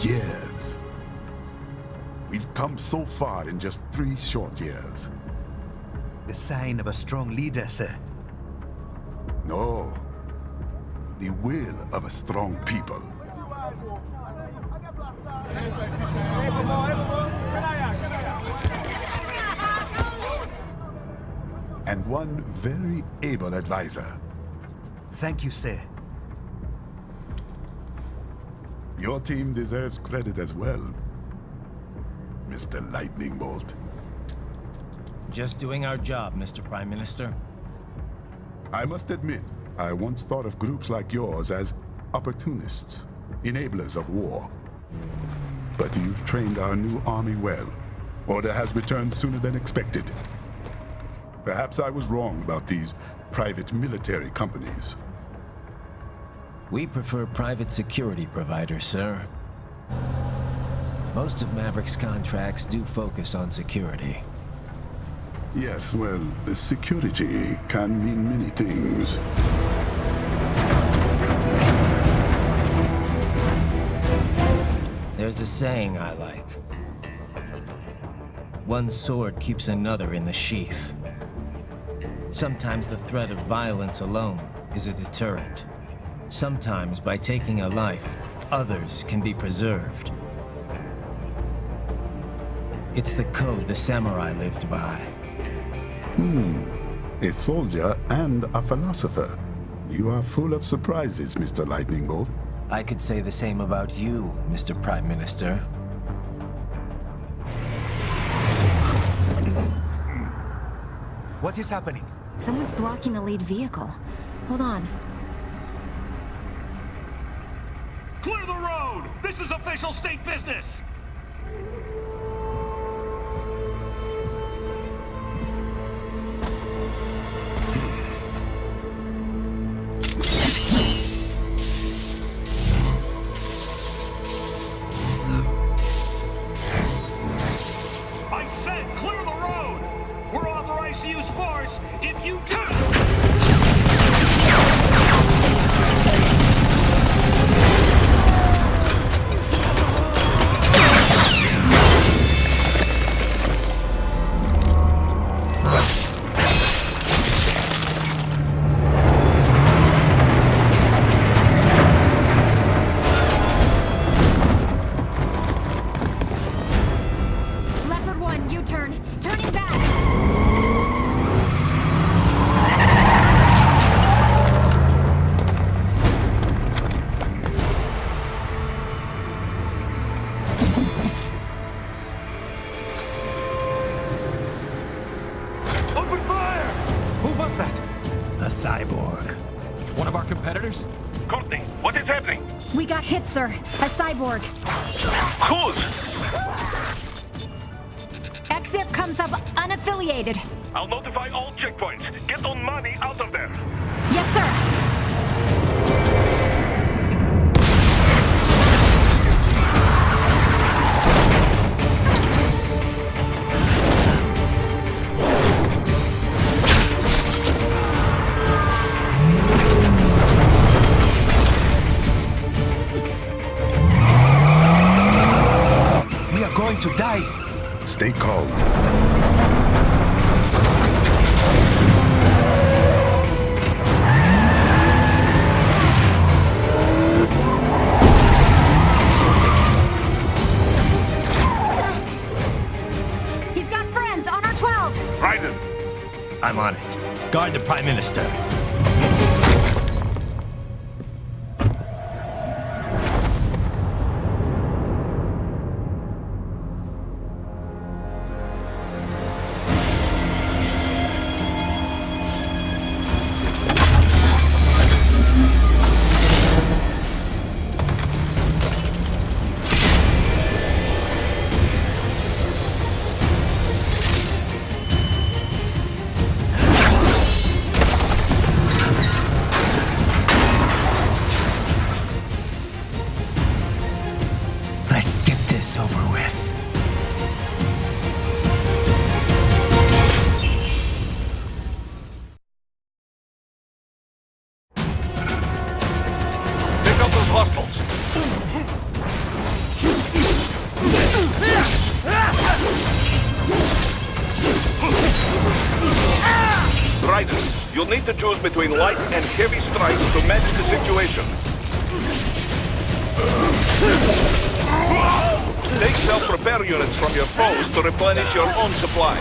Years. We've come so far in just 3 short years. The sign of a strong leader, sir. No. The will of a strong people. And one very able advisor. Thank you, sir. Your team deserves credit as well, Mr. Lightning Bolt. Just doing our job, Mr. Prime Minister. I must admit, I once thought of groups like yours as opportunists, enablers of war. But you've trained our new army well. Order has returned sooner than expected. Perhaps I was wrong about these private military companies. We prefer private security providers, sir. Most of Maverick's contracts do focus on security. Yes, well, the security can mean many things. There's a saying I like. One sword keeps another in the sheath. Sometimes the threat of violence alone is a deterrent. Sometimes by taking a life, others can be preserved. It's the code the samurai lived by. A soldier and a philosopher. You are full of surprises, Mr. Lightning Bolt. I could say the same about you, Mr. Prime Minister. What is happening? Someone's blocking the lead vehicle. Hold on. Clear the road! This is official state business! I said clear the road! We're authorized to use force if you do! Leopard 1, U-turn. Turning back. Open fire! Who was that? A cyborg. One of our competitors? Courtney, what is happening? We got hit, sir. A cyborg. Whose? Exif comes up unaffiliated. I'll notify all checkpoints. Get on money out of there. Yes, sir. We are going to die. Stay calm. He's got friends on our 12. Raiden, I'm on it. Guard the Prime Minister. Riders, you'll need to choose between light and heavy strikes to match the situation. Take self-repair units from your foes to replenish your own supply.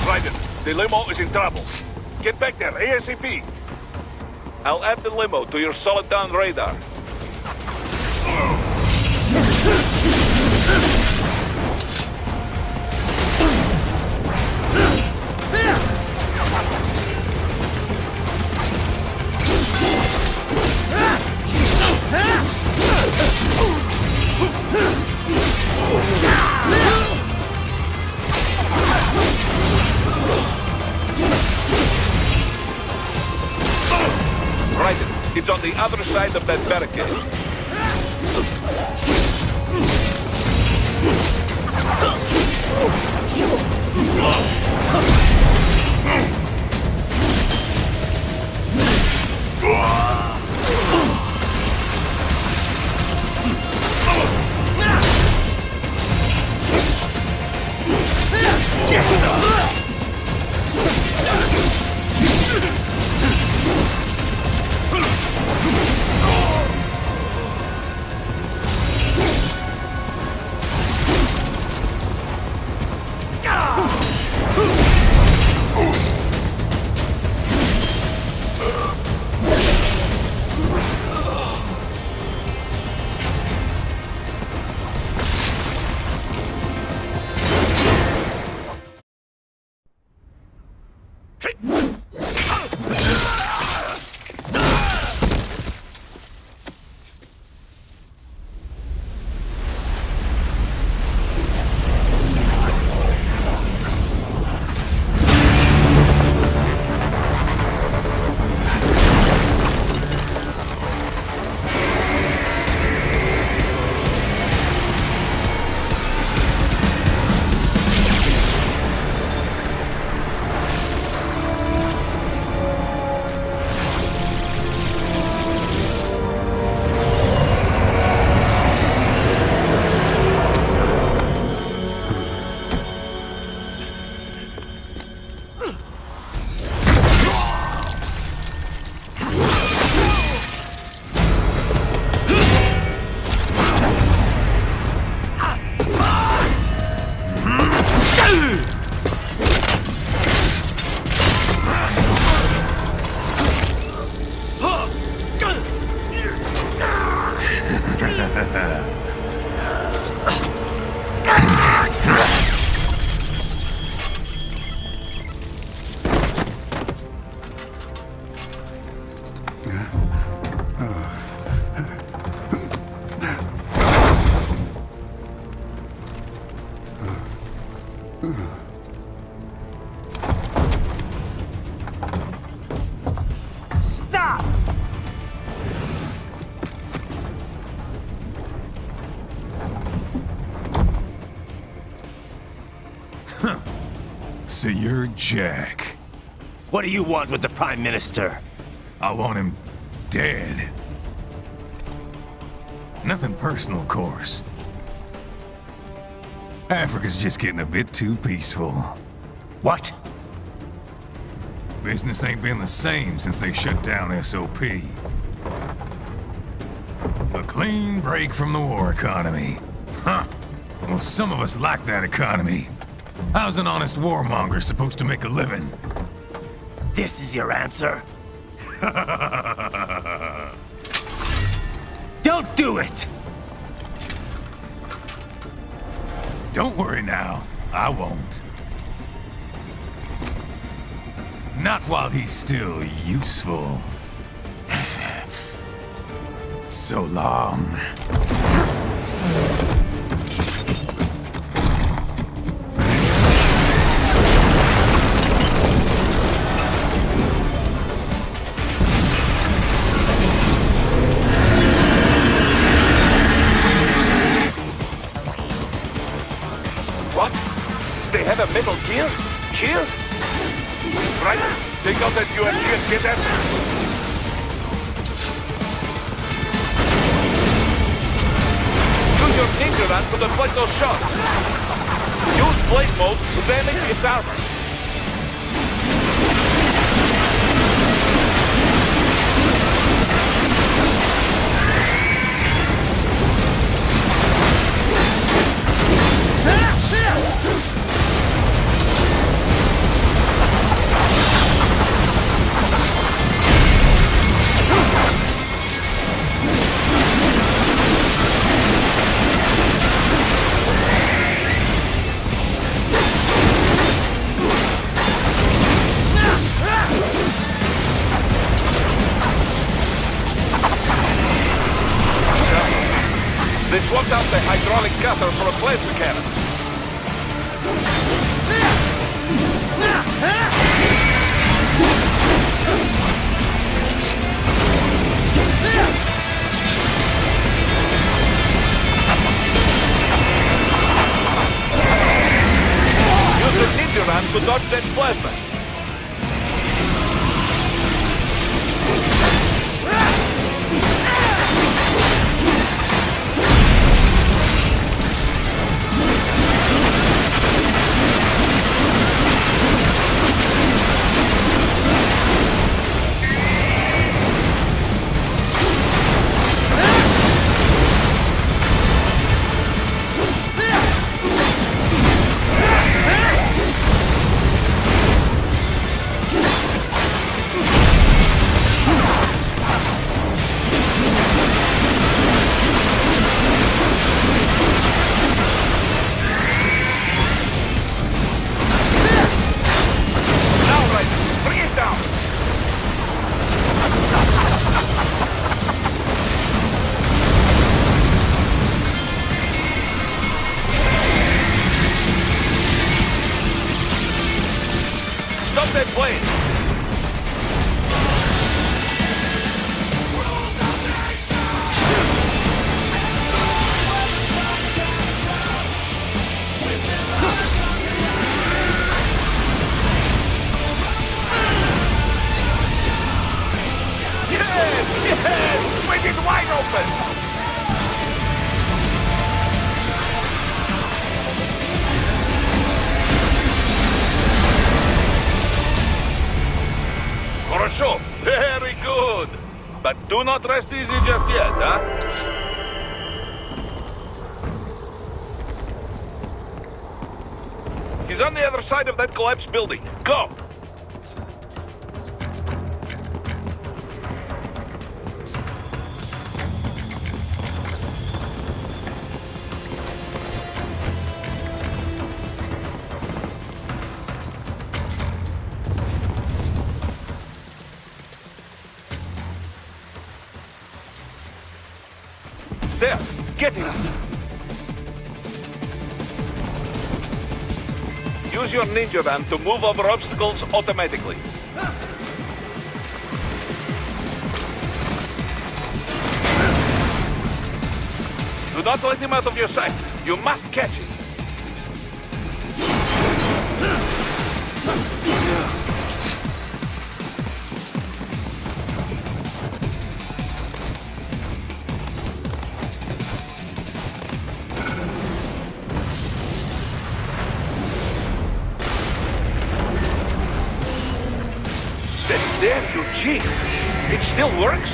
Riders, the limo is in trouble. Get back there ASAP. I'll add the limo to your solid down radar. Right, it's on the other side of that barricade. So you're Jack. What do you want with the Prime Minister? I want him dead. Nothing personal, of course. Africa's just getting a bit too peaceful. What? Business ain't been the same since they shut down SOP. A clean break from the war economy. Huh. Well, some of us like that economy. How's an honest warmonger supposed to make a living? This is your answer? Don't do it! Don't worry now. I won't. Not while he's still useful. So long. What? They have a metal gear? Gear? Right, take out that UMG and get that. your ninja run to deflect those shots. Use blade mode to damage its armor. They swapped out the hydraulic cutter for a plasma cannon. Use the ninja ram to dodge that plasma. That plane. Yes! Swing it wide open! Хорошо, very good. But do not rest easy just yet, huh? He's on the other side of that collapsed building. Go! There! Get him! Use your ninja ram to move over obstacles automatically. Do not let him out of your sight. You must catch him. There, you cheat. It still works?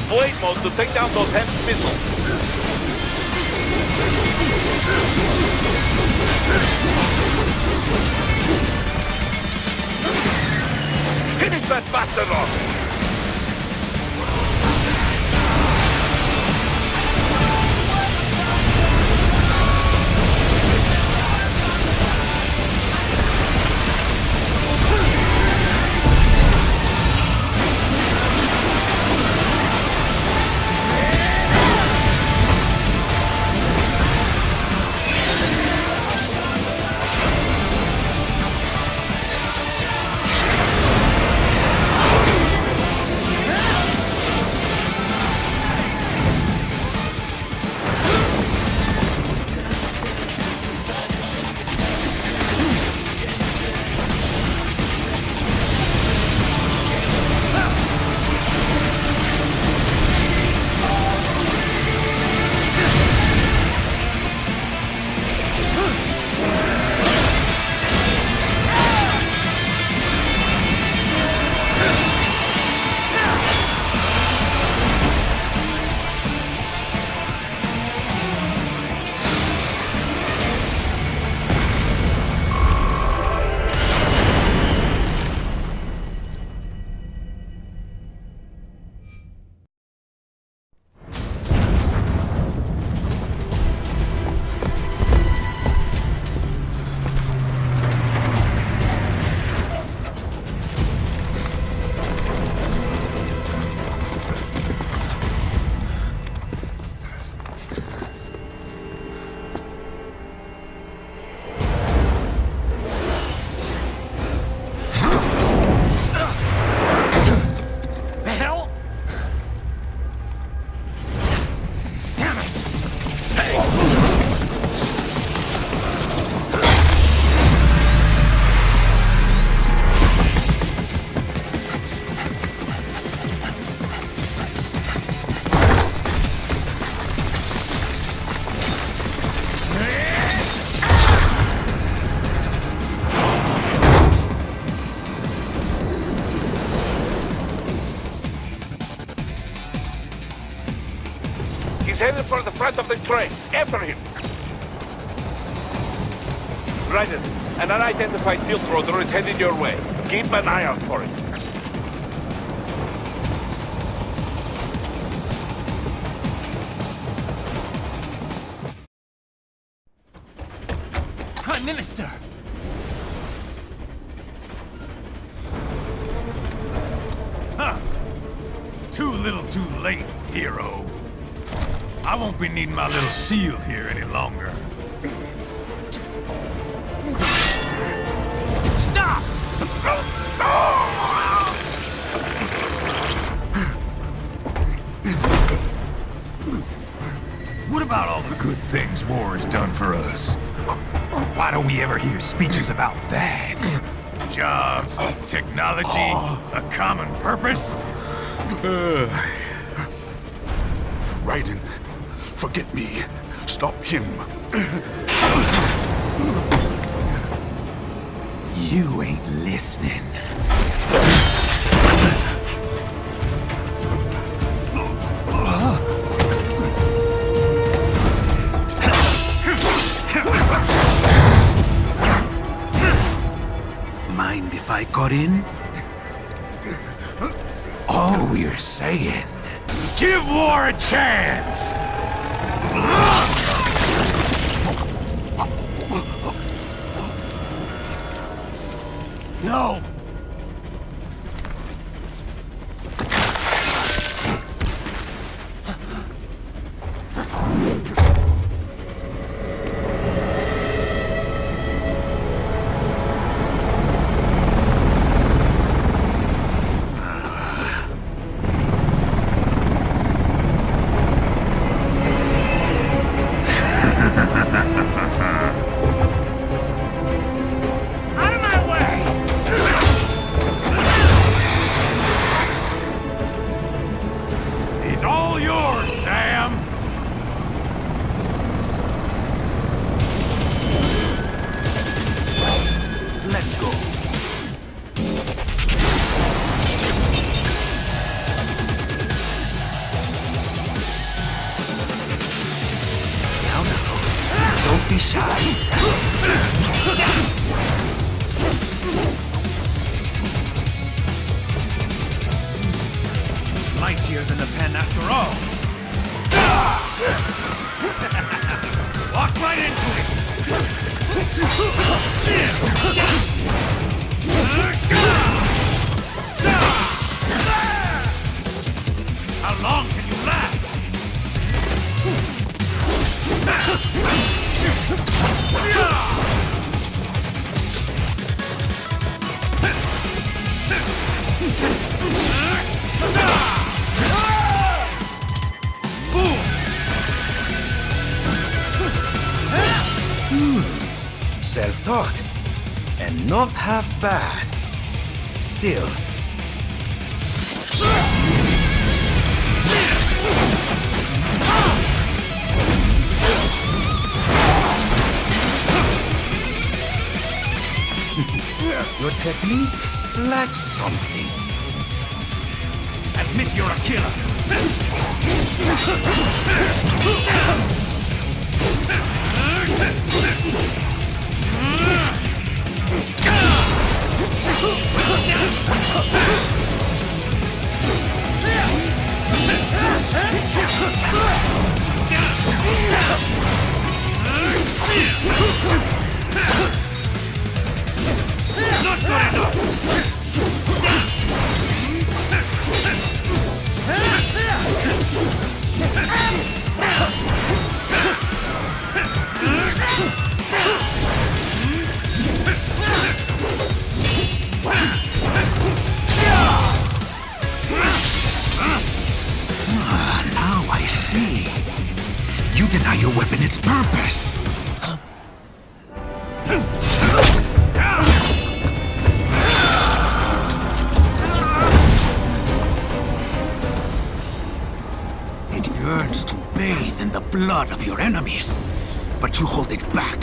Blade mode to take down those heavy missiles. blasted off! Headed for the front of the train. After him. Raiden, an unidentified field roader is headed your way. Keep an eye out for it. Prime Minister! Huh. Too little too late, hero. I won't be needing my little shield here any longer. Stop! What about all the good things war has done for us? Why don't we ever hear speeches about that? Jobs, technology, a common purpose? Raiden, forget me. Stop him. You ain't listening. Mind if I cut in? All we're saying, give war a chance! No! Out of my way! after all. Walk right into it. How long can you last? Self-taught, and not half bad. Still. Your technique lacks something. Admit you're a killer. Not good enough. Now I see. You deny your weapon its purpose. It yearns to bathe in the blood of your enemies, but you hold it back.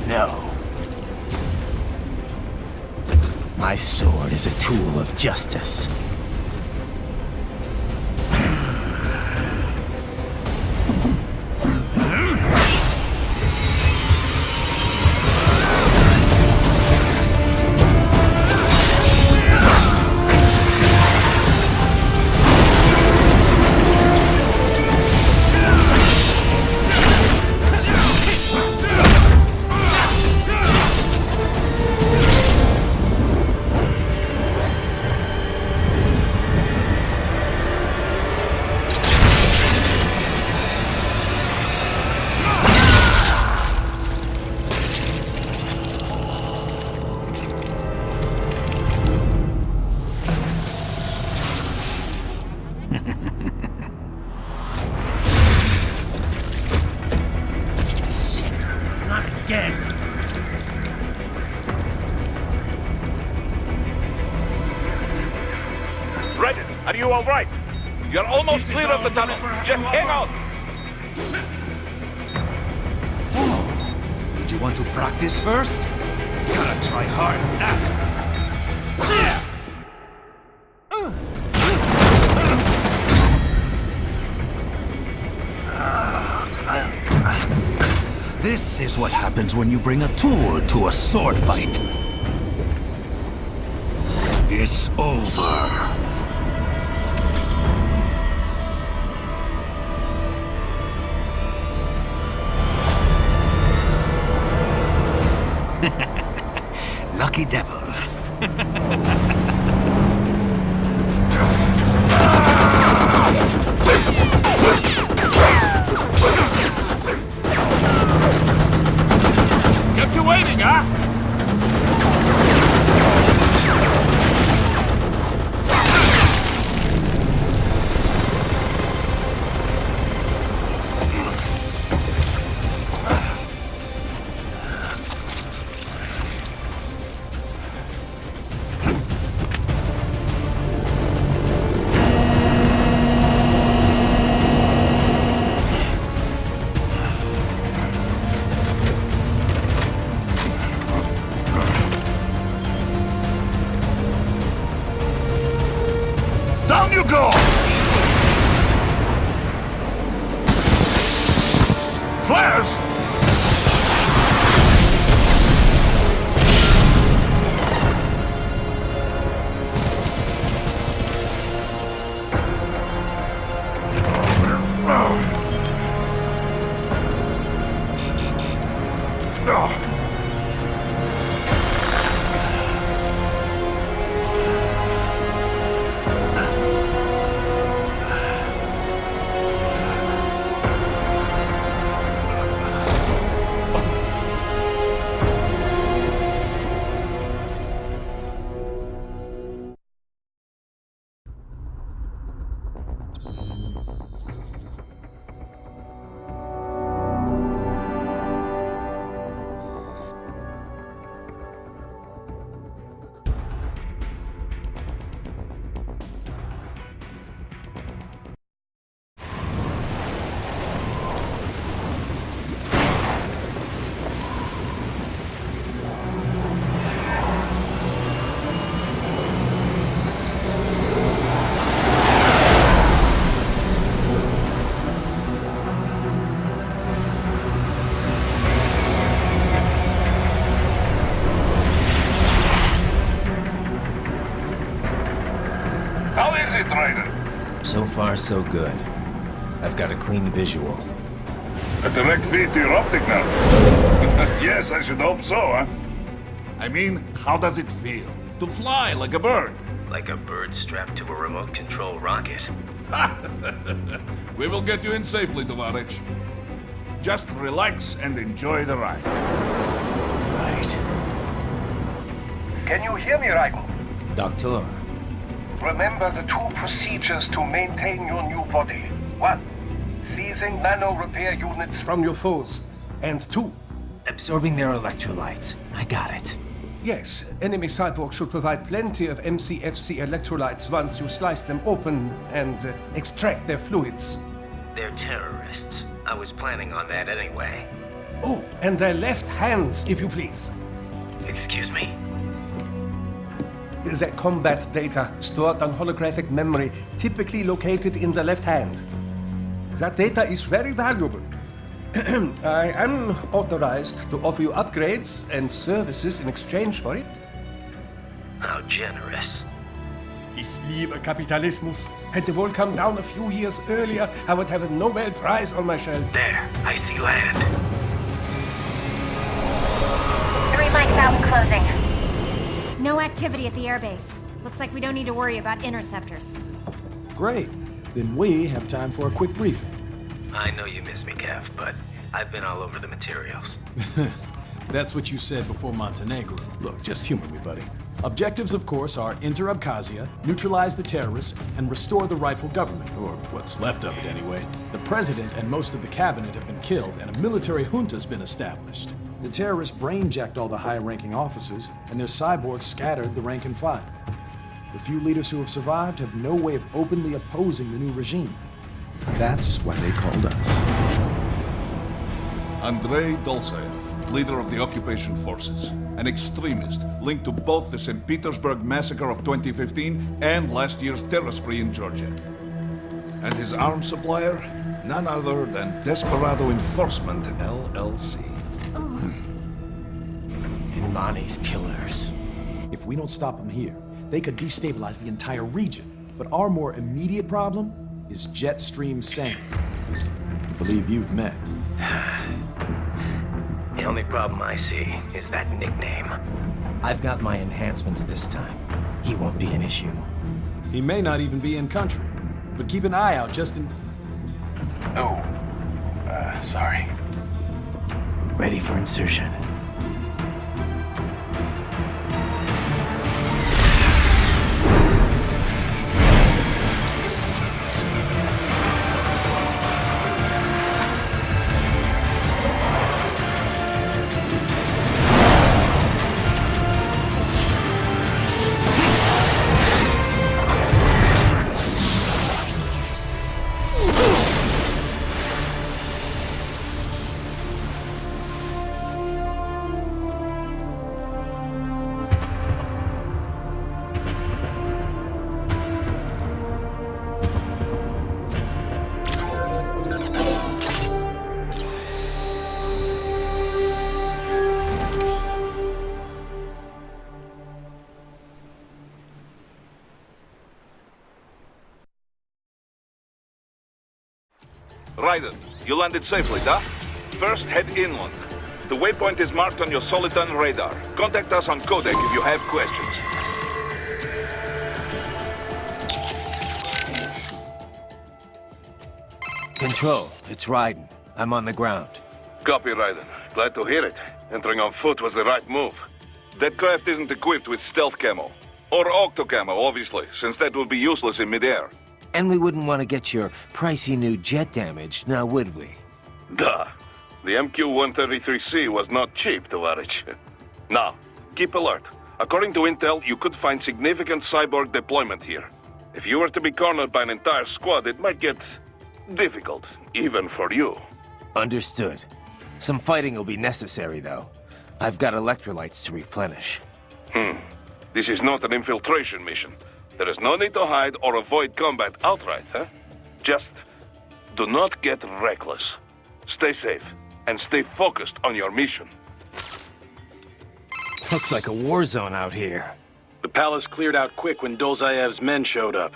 No. My sword is a tool of justice. Are you all right? You're almost clear of the tunnel. Just hang on. Did you want to practice first? Gotta try hard at that. This is what happens when you bring a tool to a sword fight. It's over. Lucky devil. Kept you waiting, huh? Raiden? So far, so good. I've got a clean visual. A direct feed to your optic now. Yes, I should hope so, huh? I mean, how does it feel? To fly like a bird? Like a bird strapped to a remote control rocket. We will get you in safely, Tovarich. Just relax and enjoy the ride. Right. Can you hear me, Raiden? Doctor. Remember the two procedures to maintain your new body. 1. Seizing nano repair units from your foes. And 2. Absorbing their electrolytes. I got it. Yes, enemy cyborgs should provide plenty of MCFC electrolytes once you slice them open and extract their fluids. They're terrorists. I was planning on that anyway. Oh, and their left hands, if you please. Excuse me? The combat data stored on holographic memory, typically located in the left hand. That data is very valuable. I am authorized to offer you upgrades and services in exchange for it. How generous. Ich liebe Kapitalismus. Had the war come down a few years earlier, I would have a Nobel Prize on my shelf. There, I see land. 3 mics out and closing. No activity at the airbase. Looks like we don't need to worry about interceptors. Great. Then we have time for a quick briefing. I know you miss me, Kev, but I've been all over the materials. That's what you said before Montenegro. Look, just humor me, buddy. Objectives, of course, are enter Abkhazia, neutralize the terrorists, and restore the rightful government, or what's left of it anyway. The president and most of the cabinet have been killed, and a military junta's been established. The terrorists brain-jacked all the high-ranking officers, and their cyborgs scattered the rank and file. The few leaders who have survived have no way of openly opposing the new regime. That's why they called us. Andrei Dolzaev, leader of the occupation forces, an extremist linked to both the St. Petersburg massacre of 2015 and last year's terror spree in Georgia. And his arms supplier? None other than Desperado Enforcement, LLC. Imani's killers. If we don't stop them here, they could destabilize the entire region. But our more immediate problem is Jetstream Sane. I believe you've met. The only problem I see is that nickname. I've got my enhancements this time. He won't be an issue. He may not even be in country, but keep an eye out just in... Oh, sorry. Ready for insertion. Raiden, you landed safely, huh? First, head inland. The waypoint is marked on your Soliton radar. Contact us on Codec if you have questions. Control, it's Raiden. I'm on the ground. Copy, Raiden. Glad to hear it. Entering on foot was the right move. That craft isn't equipped with stealth camo. Or octo camo, obviously, since that would be useless in midair. And we wouldn't want to get your pricey new jet damaged, now would we? Duh. The MQ-133C was not cheap, Tovarich. Now, keep alert. According to intel, you could find significant cyborg deployment here. If you were to be cornered by an entire squad, it might get difficult, even for you. Understood. Some fighting will be necessary, though. I've got electrolytes to replenish. This is not an infiltration mission. There is no need to hide or avoid combat outright, huh? Just do not get reckless. Stay safe, and stay focused on your mission. Looks like a war zone out here. The palace cleared out quick when Dolzaev's men showed up.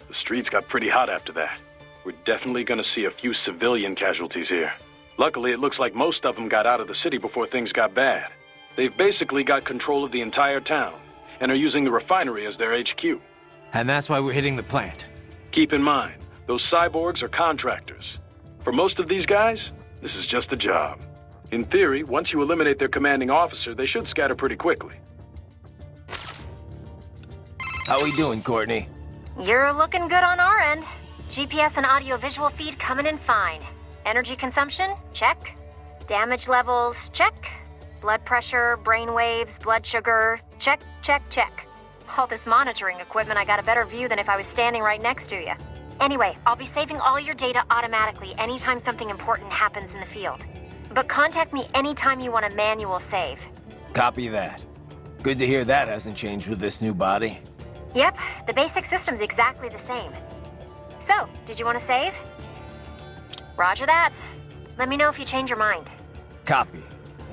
The streets got pretty hot after that. We're definitely gonna see a few civilian casualties here. Luckily, it looks like most of them got out of the city before things got bad. They've basically got control of the entire town, and are using the refinery as their HQ. And that's why we're hitting the plant. Keep in mind, those cyborgs are contractors. For most of these guys, this is just a job. In theory, once you eliminate their commanding officer, they should scatter pretty quickly. How we doing, Courtney? You're looking good on our end. GPS and audio-visual feed coming in fine. Energy consumption? Check. Damage levels? Check. Blood pressure, brain waves, blood sugar? Check, check, check. All this monitoring equipment, I got a better view than if I was standing right next to you. Anyway, I'll be saving all your data automatically anytime something important happens in the field. But contact me anytime you want a manual save. Copy that. Good to hear that hasn't changed with this new body. Yep, the basic system's exactly the same. So, did you want to save? Roger that. Let me know if you change your mind. Copy.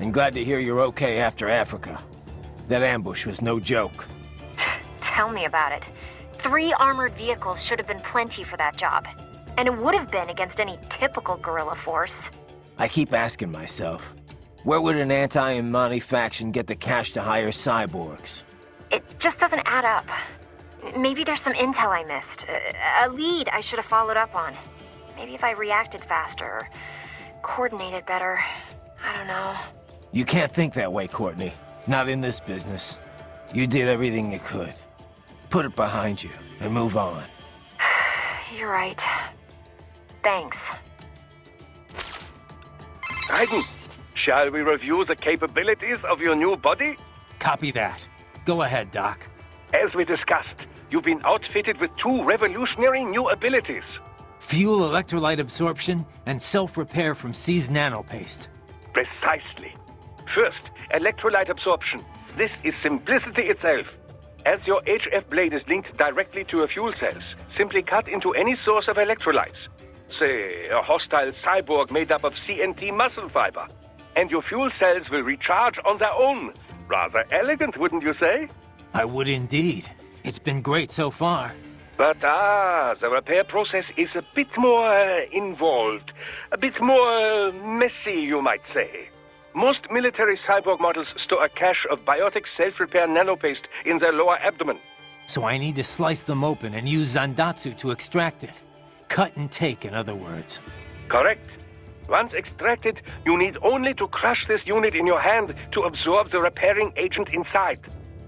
And glad to hear you're okay after Africa. That ambush was no joke. Tell me about it. 3 armored vehicles should have been plenty for that job. And it would have been against any typical guerrilla force. I keep asking myself, where would an anti-Imani faction get the cash to hire cyborgs? It just doesn't add up. Maybe there's some intel I missed. A lead I should have followed up on. Maybe if I reacted faster, or coordinated better. I don't know. You can't think that way, Courtney. Not in this business. You did everything you could. Put it behind you and move on. You're right. Thanks. Raiden, shall we review the capabilities of your new body? Copy that. Go ahead, Doc. As we discussed, you've been outfitted with 2 revolutionary new abilities. Fuel electrolyte absorption and self-repair from seized nanopaste. Precisely. First, electrolyte absorption. This is simplicity itself. As your HF blade is linked directly to your fuel cells, simply cut into any source of electrolytes. Say, a hostile cyborg made up of CNT muscle fiber. And your fuel cells will recharge on their own. Rather elegant, wouldn't you say? I would indeed. It's been great so far. But the repair process is a bit more involved. A bit more messy, you might say. Most military cyborg models store a cache of biotic self-repair nanopaste in their lower abdomen. So I need to slice them open and use Zandatsu to extract it. Cut and take, in other words. Correct. Once extracted, you need only to crush this unit in your hand to absorb the repairing agent inside.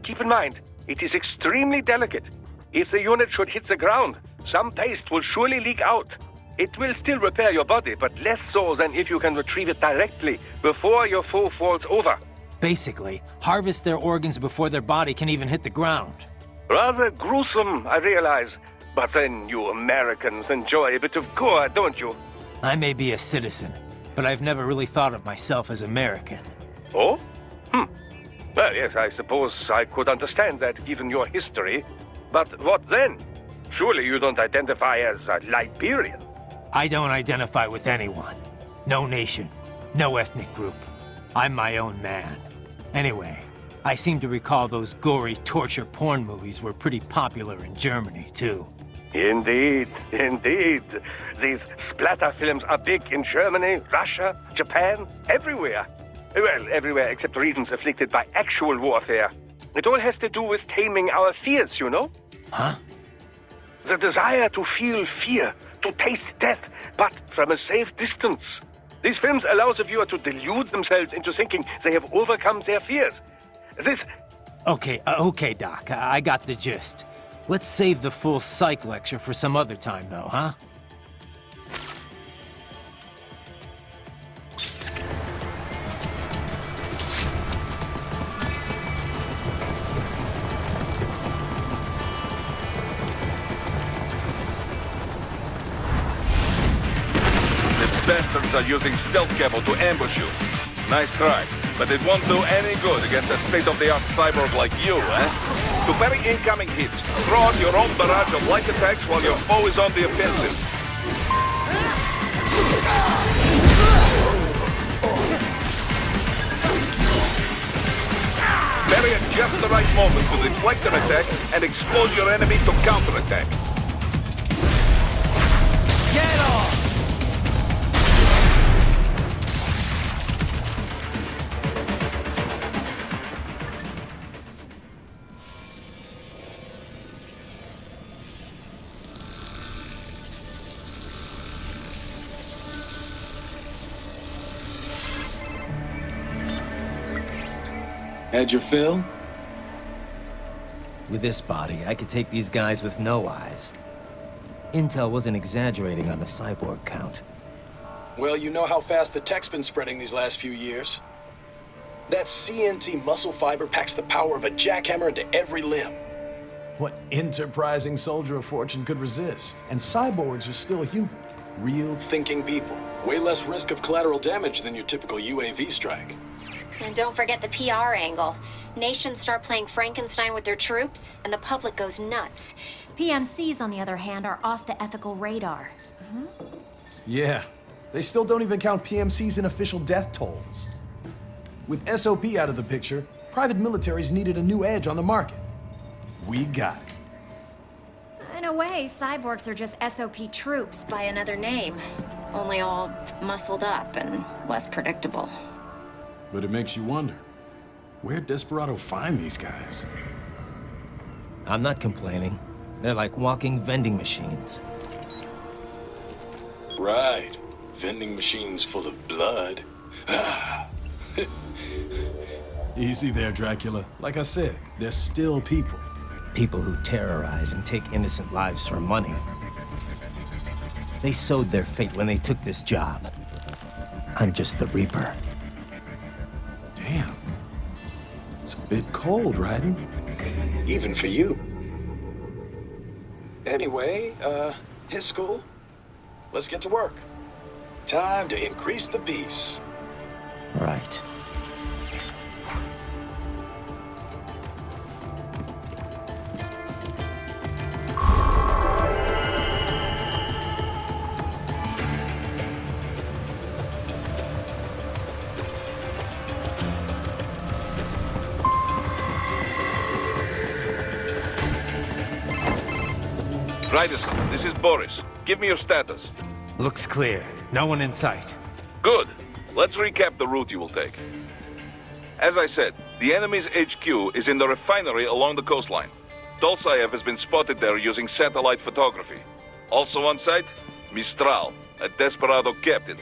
Keep in mind, it is extremely delicate. If the unit should hit the ground, some paste will surely leak out. It will still repair your body, but less so than if you can retrieve it directly before your foe falls over. Basically, harvest their organs before their body can even hit the ground. Rather gruesome, I realize. But then you Americans enjoy a bit of gore, don't you? I may be a citizen, but I've never really thought of myself as American. Oh? Well, yes, I suppose I could understand that given your history. But what then? Surely you don't identify as a Liberian. I don't identify with anyone. No nation. No ethnic group. I'm my own man. Anyway, I seem to recall those gory torture porn movies were pretty popular in Germany, too. Indeed, indeed. These splatter films are big in Germany, Russia, Japan, everywhere. Well, everywhere except regions afflicted by actual warfare. It all has to do with taming our fears, you know? Huh? The desire to feel fear, to taste death, but from a safe distance. These films allow the viewer to delude themselves into thinking they have overcome their fears. This... Okay, Doc. I got the gist. Let's save the full psych lecture for some other time, though, huh? Bastards are using stealth cable to ambush you. Nice try, but it won't do any good against a state-of-the-art cyborg like you, eh? To parry incoming hits, throw out your own barrage of light attacks while your foe is on the offensive. Parry at just the right moment to deflect an attack and expose your enemy to counterattack. Get off! Had your fill? With this body, I could take these guys with no eyes. Intel wasn't exaggerating on the cyborg count. Well, you know how fast the tech's been spreading these last few years. That CNT muscle fiber packs the power of a jackhammer into every limb. What enterprising soldier of fortune could resist? And cyborgs are still human. Real Thinking people. Way less risk of collateral damage than your typical UAV strike. And don't forget the PR angle. Nations start playing Frankenstein with their troops, and the public goes nuts. PMCs, on the other hand, are off the ethical radar. Yeah, they still don't even count PMCs in official death tolls. With SOP out of the picture, private militaries needed a new edge on the market. We got it. In a way, cyborgs are just SOP troops by another name. Only all muscled up and less predictable. But it makes you wonder, where'd Desperado find these guys? I'm not complaining. They're like walking vending machines. Right. Vending machines full of blood. Easy there, Dracula. Like I said, they're still people. People who terrorize and take innocent lives for money. They sowed their fate when they took this job. I'm just the Reaper. Damn. It's a bit cold, Raiden. Even for you. Anyway, his school. Let's get to work. Time to increase the peace. Right. Raiden, this is Boris. Give me your status. Looks clear. No one in sight. Good. Let's recap the route you will take. As I said, the enemy's HQ is in the refinery along the coastline. Dolsaev has been spotted there using satellite photography. Also on site, Mistral, a Desperado captain.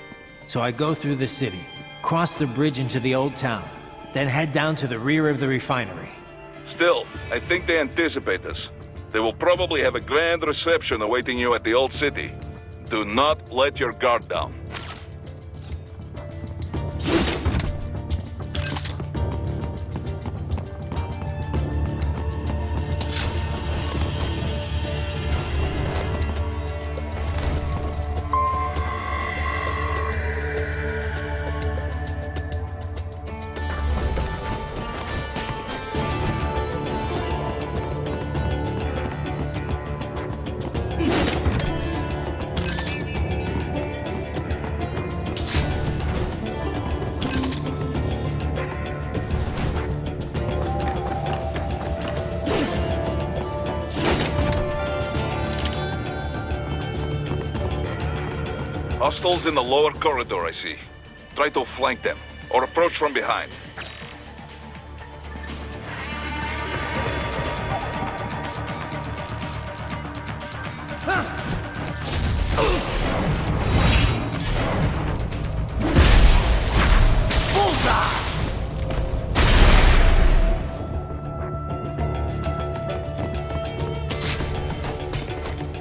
So I go through the city, cross the bridge into the old town, then head down to the rear of the refinery. Still, I think they anticipate us. They will probably have a grand reception awaiting you at the old city. Do not let your guard down. Hostiles in the lower corridor, I see. Try to flank them, or approach from behind.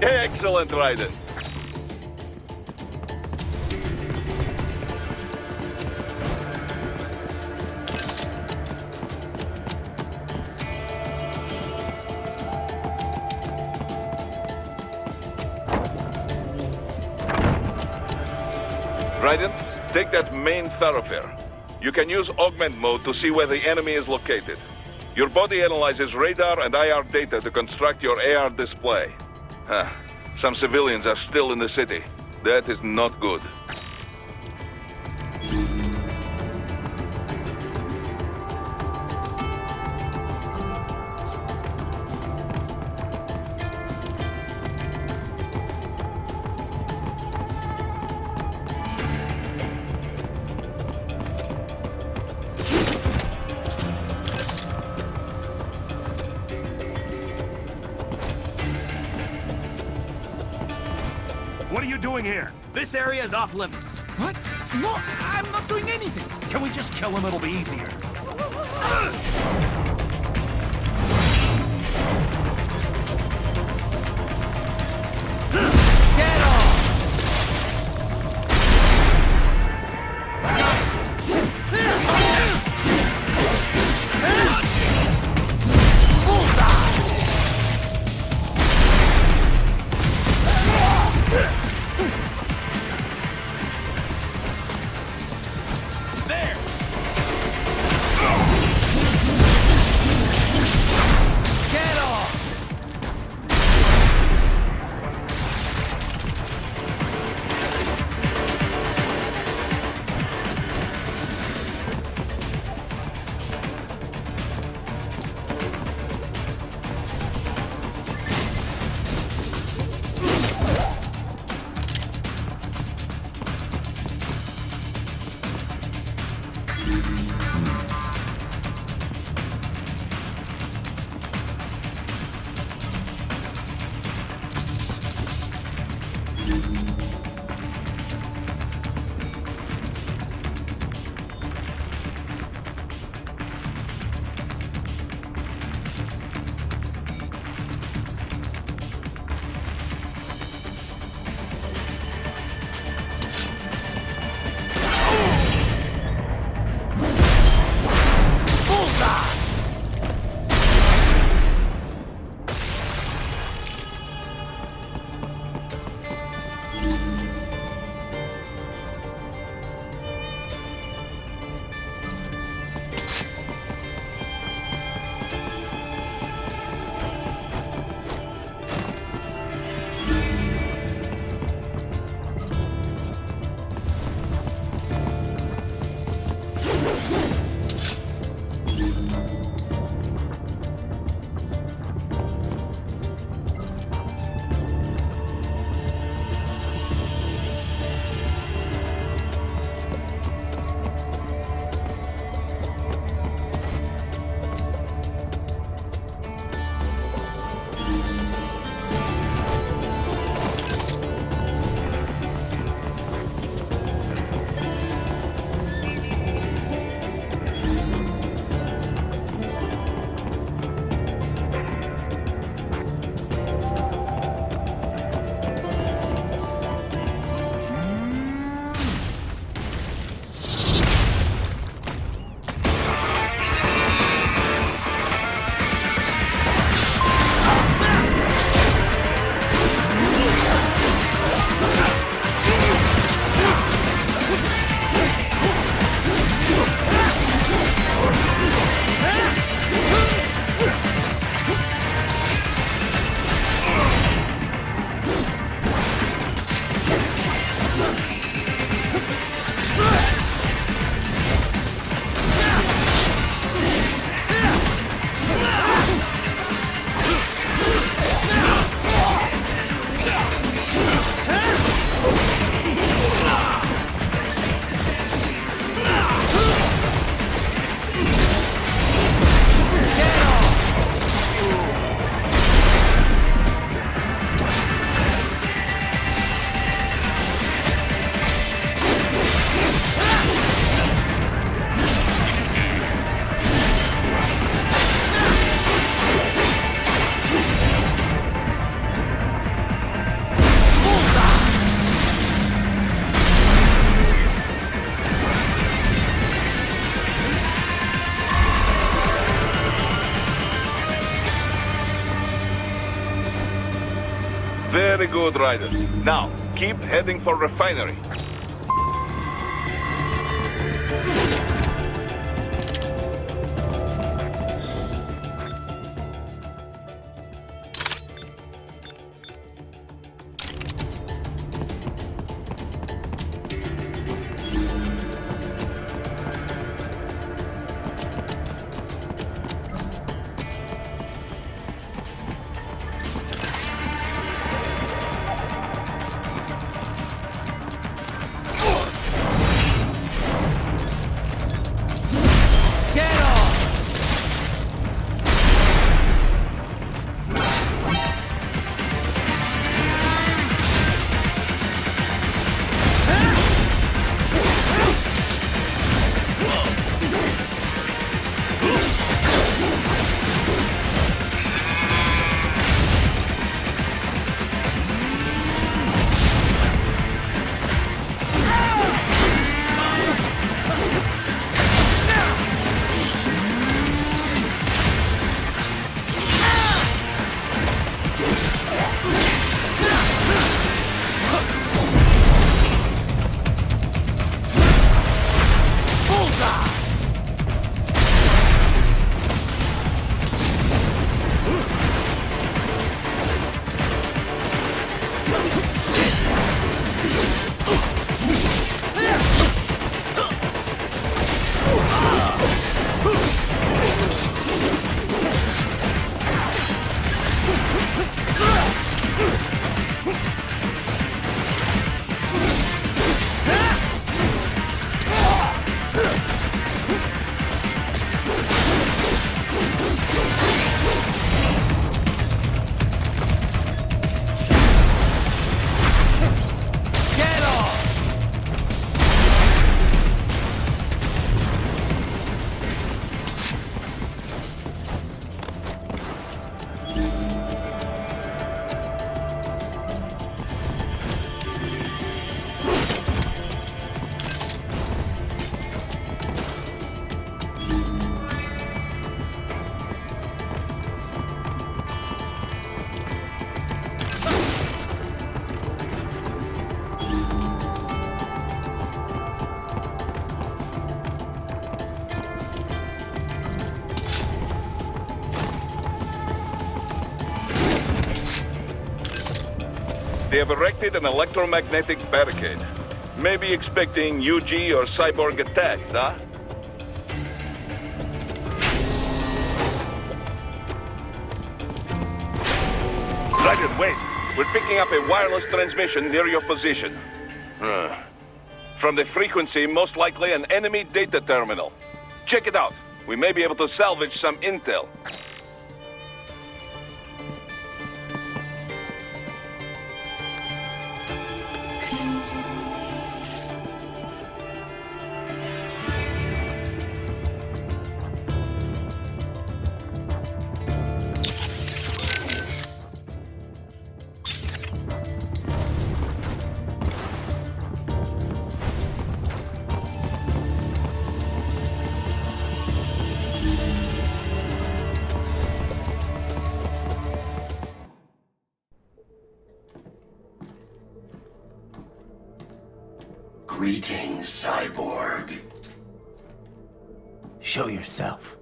Excellent, Raiden. Raiden, take that main thoroughfare. You can use augment mode to see where the enemy is located. Your body analyzes radar and IR data to construct your AR display. Some civilians are still in the city. That is not good. are you doing here? This area is off limits. What? No, I'm not doing anything. Can we just kill him? It'll be easier. Get off! Very good, Riders. Now, keep heading for refinery. They have erected an electromagnetic barricade. Maybe expecting UG or cyborg attacks, huh? Roger, wait. We're picking up a wireless transmission near your position. From the frequency, most likely an enemy data terminal. Check it out. We may be able to salvage some intel. Greetings, cyborg. Show yourself.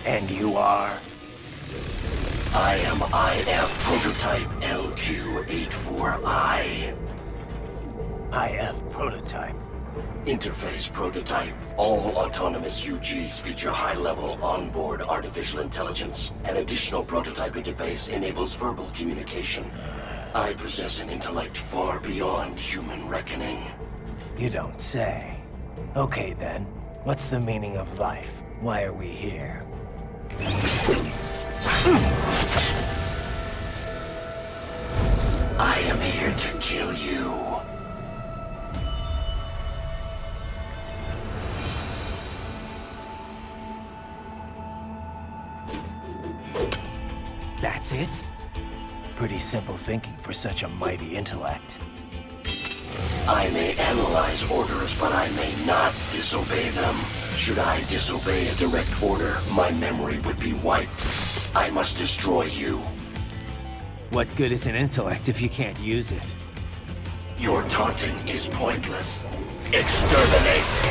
And you are? I am IF Prototype LQ84I. IF Prototype. Interface Prototype. All autonomous UGs feature high-level onboard artificial intelligence. An additional prototype interface enables verbal communication. I possess an intellect far beyond human reckoning. You don't say. Okay then, what's the meaning of life? Why are we here? I am here to kill you. That's it? Pretty simple thinking for such a mighty intellect. I may analyze orders, but I may not disobey them. Should I disobey a direct order, my memory would be wiped. I must destroy you. What good is an intellect if you can't use it? Your taunting is pointless. Exterminate!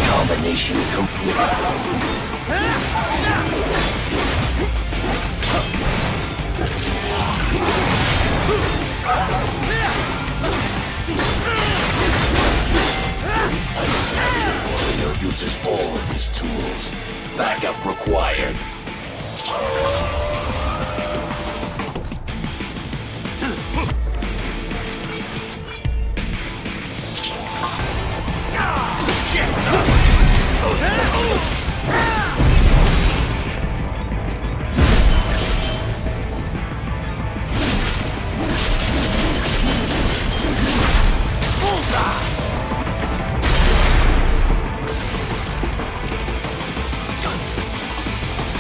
Combination complete. A savvy warrior uses all of his tools. Backup required.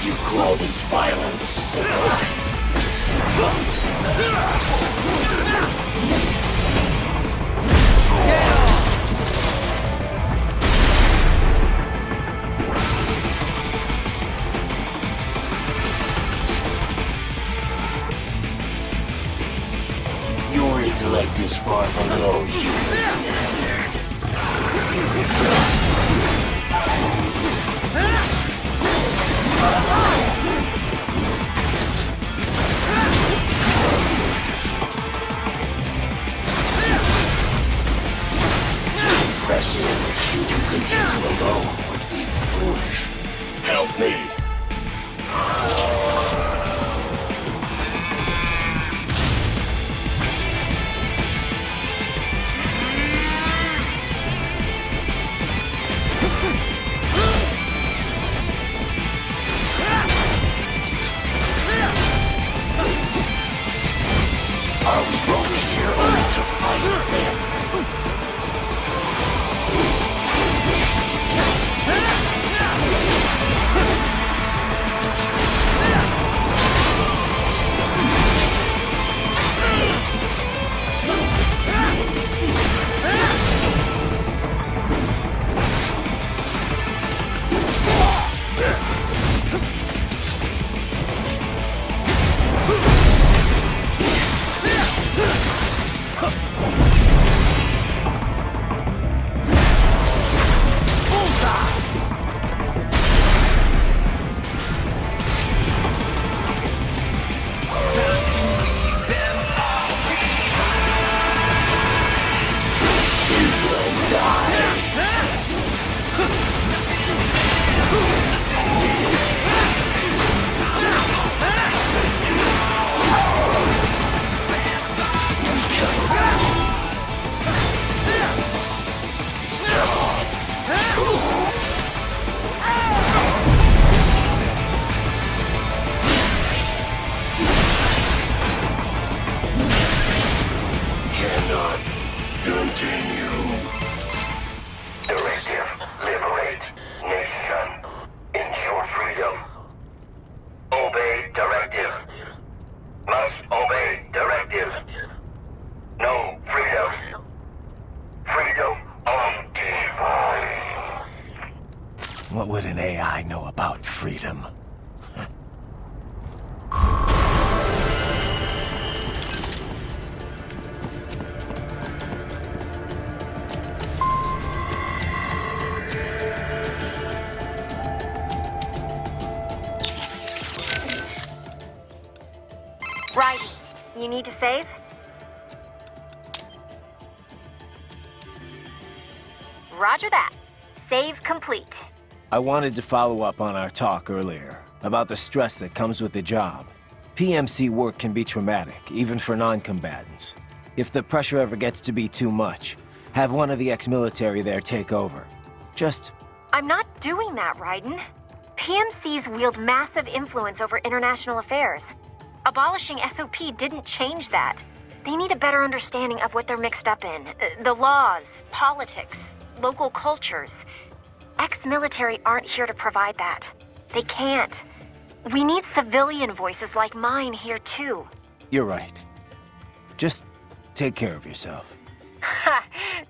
You call this violence civilized? Your intellect is far below human standard. Press in. You to continue alone would be foolish. Help me. Are we brought here only to fight them? Cannot continue. Directive, liberate nation. Ensure freedom. Obey directive. Must obey directive. No freedom. Freedom on device. What would an AI know about freedom? Right. You need to save? Roger that. Save complete. I wanted to follow up on our talk earlier about the stress that comes with the job. PMC work can be traumatic, even for non-combatants. If the pressure ever gets to be too much, have one of the ex-military there take over. Just... I'm not doing that, Raiden. PMCs wield massive influence over international affairs. Abolishing SOP didn't change that. They need a better understanding of what they're mixed up in. The laws, politics, local cultures. Ex-military aren't here to provide that. They can't. We need civilian voices like mine here too. You're right. Just take care of yourself.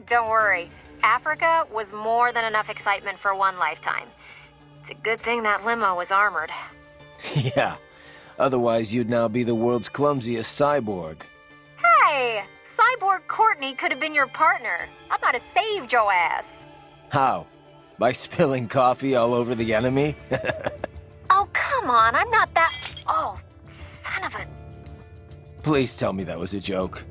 Don't worry. Africa was more than enough excitement for one lifetime. It's a good thing that limo was armored. Yeah. Otherwise, you'd now be the world's clumsiest cyborg. Hey! Cyborg Courtney could have been your partner. I might have saved your ass. How? By spilling coffee all over the enemy? Oh, come on. I'm not that... Oh, son of a... Please tell me that was a joke.